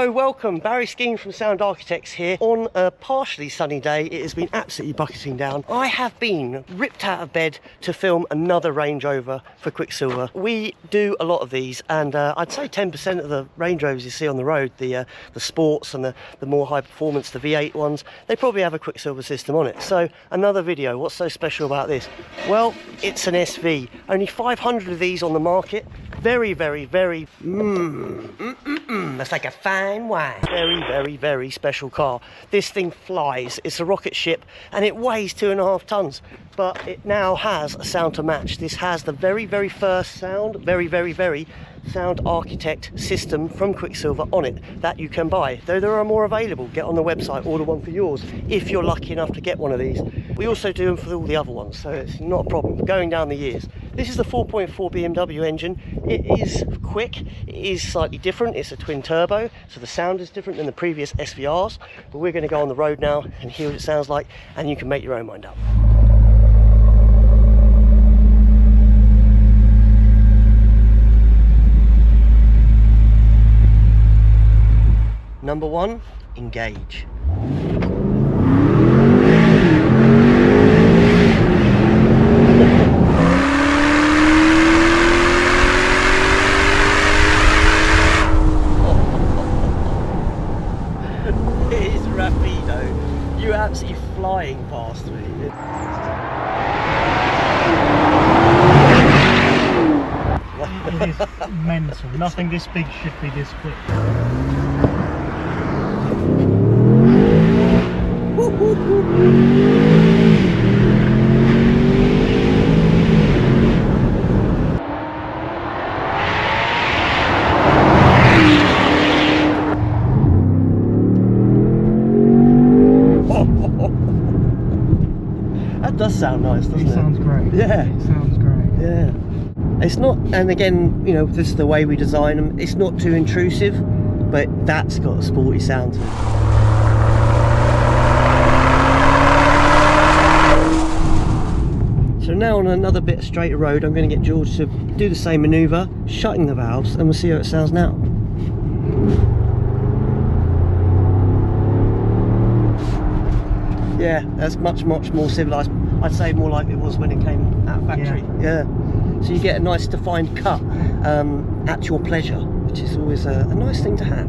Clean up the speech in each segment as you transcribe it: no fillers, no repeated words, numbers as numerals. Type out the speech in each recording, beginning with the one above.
Hello, welcome. Barry Skeen from Sound Architects here. On a partially sunny day, it has been absolutely bucketing down. I have been ripped out of bed to film another Range Rover for Quicksilver. We do a lot of these, and I'd say 10% of the Range Rovers you see on the road, the sports and the more high performance, the V8 ones, they probably have a Quicksilver system on it. So another video. What's so special about this? Well, it's an SV. Only 500 of these on the market. Very, very, very, that's like a fine wine. Very, very, very special car. This thing flies. It's a rocket ship and it weighs 2.5 tons. But it now has a sound to match. This has the very, very first sound, very, very, very Sound Architect system from Quicksilver on it that you can buy. Though there are more available, get on the website, order one for yours if you're lucky enough to get one of these. We also do them for all the other ones, so it's not a problem going down the years. This is the 4.4 BMW engine. It is quick, it is slightly different, it's a twin turbo, so the sound is different than the previous SVRs, but we're going to go on the road now and hear what it sounds like, and you can make your own mind up. Number one, engage. It is rapido. You're absolutely flying past me. It is mental. Nothing this big should be this quick. That does sound nice, doesn't it? It sounds great. Yeah. It sounds great. Yeah. It's not, and again, you know, this is the way we design them. It's not too intrusive, but that's got a sporty sound to it. So now on another bit of straighter road, I'm going to get George to do the same manoeuvre, shutting the valves, and we'll see how it sounds now. Yeah, that's much, much more civilised. I'd say more like it was when it came out of factory. Yeah. So you get a nice defined cut at your pleasure, which is always a nice thing to have.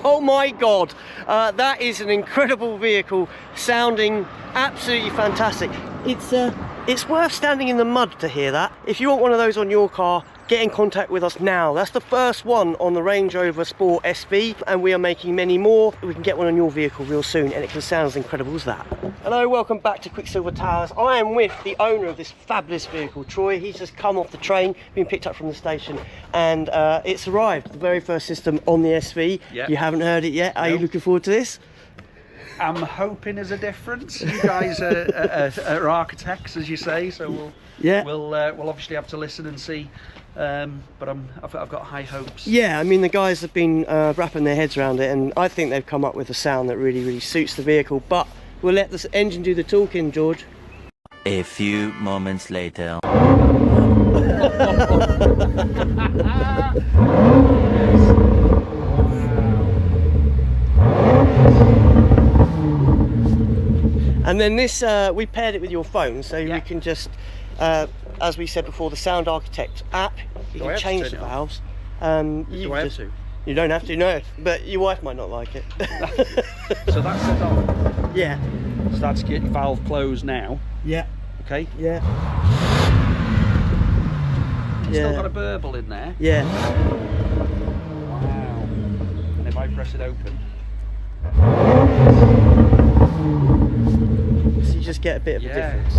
Oh my God, that is an incredible vehicle, sounding absolutely fantastic. It's worth standing in the mud to hear that. If you want one of those on your car, get in contact with us now. That's the first one on the Range Rover Sport SV, and we are making many more. We can get one on your vehicle real soon, and it can sound as incredible as that. Hello, welcome back to Quicksilver Towers. I am with the owner of this fabulous vehicle, Troy. He's just come off the train, been picked up from the station, and it's arrived, the very first system on the SV. Yep. You haven't heard it yet. Are you looking forward to this? I'm hoping there's a difference. You guys are architects, as you say, so we'll obviously have to listen and see. But I've got high hopes. Yeah, I mean, the guys have been wrapping their heads around it, and I think they've come up with a sound that really, really suits the vehicle. But we'll let the engine do the talking, George. A few moments later. And then this, we paired it with your phone, so you can just, as we said before, the Sound Architect app, you can change the valves. Do I have to? You don't have to, no, but your wife might not like it. So that's set off. Yeah. So that's get your valve closed now. Yeah. Okay. Yeah. It's still got a burble in there. Yeah. Wow. And if I press it open. So you just get a bit of a difference.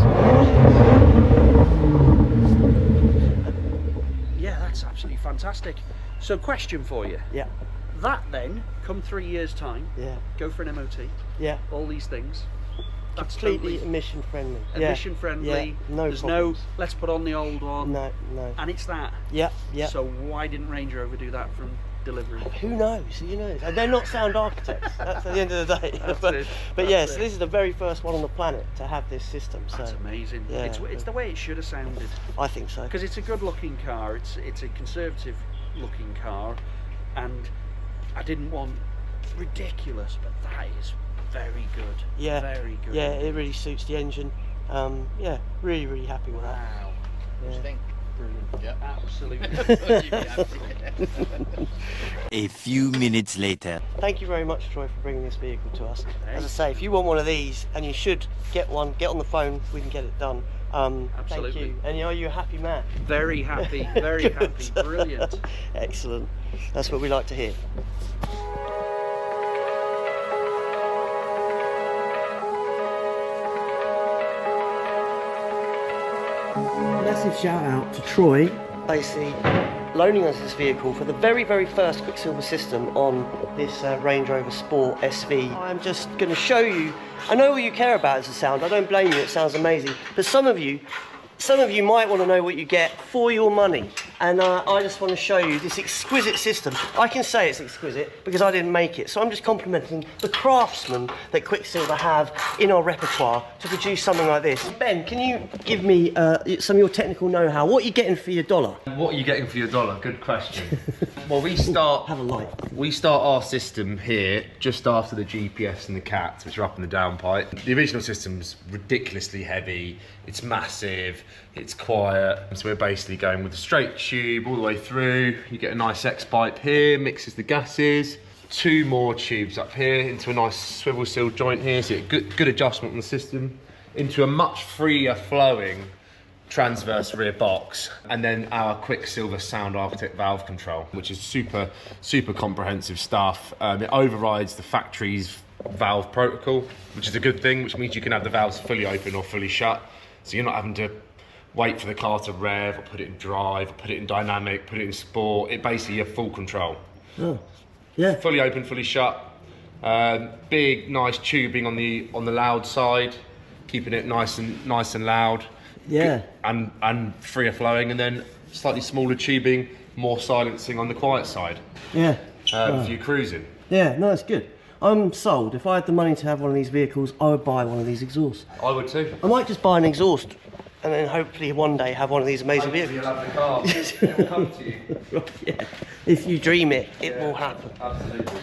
Yeah, that's absolutely fantastic. So question for you. Yeah. That then, come 3 years time, go for an MOT. Yeah. All these things. That's Completely totally emission friendly. emission friendly. Yeah. No There's problems. no, let's put on the old one. No. And it's that. Yeah. Yeah. So why didn't Range Rover do that from delivery? Who knows? Who knows? And they're not sound architects. That's at the end of the day. But yes, this is the very first one on the planet to have this system. So That's amazing. Yeah, It's the way it should have sounded. I think so. Because it's a good looking car. It's a conservative looking car, and I didn't want ridiculous, but that is very good. Yeah. Very good. Yeah, it really suits the engine. Yeah, really happy with that. Wow. Yeah. What do you think? Brilliant. Yeah. Absolutely. A few minutes later. Thank you very much, Troy, for bringing this vehicle to us. As I say, if you want one of these, and you should get one, get on the phone, we can get it done. Absolutely. Thank you. And are you a happy man? Very happy. Very happy. Brilliant. Excellent. That's what we like to hear. Massive shout out to Troy, basically loaning us this vehicle for the very first Quicksilver system on this Range Rover Sport SV. I'm just going to show you, I know what you care about is the sound, I don't blame you, it sounds amazing, but some of you might want to know what you get for your money, and I just want to show you this exquisite system. I can say it's exquisite because I didn't make it, so I'm just complimenting the craftsmen that Quicksilver have in our repertoire to produce something like this. Ben, can you give me some of your technical know-how? What are you getting for your dollar? What are you getting for your dollar? Good question. Well, we start our system here just after the GPS and the cats, which are up in the downpipe. The original system's ridiculously heavy. It's massive. It's quiet. So we're basically going with a straight tube all the way through. You get a nice X pipe here, mixes the gases. 2 more tubes up here into a nice swivel seal joint here. So you get good adjustment on the system into a much freer flowing transverse rear box, and then our Quicksilver Sound Architect valve control, which is super comprehensive stuff. It overrides the factory's valve protocol, which is a good thing, which means you can have the valves fully open or fully shut, so you're not having to wait for the car to rev or put it in drive or put it in dynamic, put it in sport. It basically, you have full control. Oh, yeah. Fully open, fully shut. Big nice tubing on the loud side, keeping it nice and loud. Yeah. And freer flowing, and then slightly smaller tubing, more silencing on the quiet side. Yeah. For your cruising. Yeah, no, it's good. I'm sold. If I had the money to have one of these vehicles, I would buy one of these exhausts. I would too. I might just buy an exhaust and then hopefully one day have one of these amazing vehicles. You'll have the car. It will come to you. Yeah. If you dream it, it will happen. Absolutely.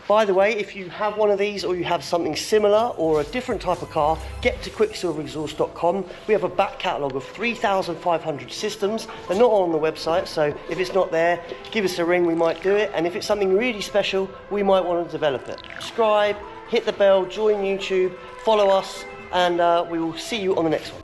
By the way, if you have one of these or you have something similar or a different type of car, get to QUICKSILVERexhaust.com. We have a back catalogue of 3,500 systems. They're not all on the website, so if it's not there, give us a ring, we might do it. And if it's something really special, we might want to develop it. Subscribe, hit the bell, join YouTube, follow us, and we will see you on the next one.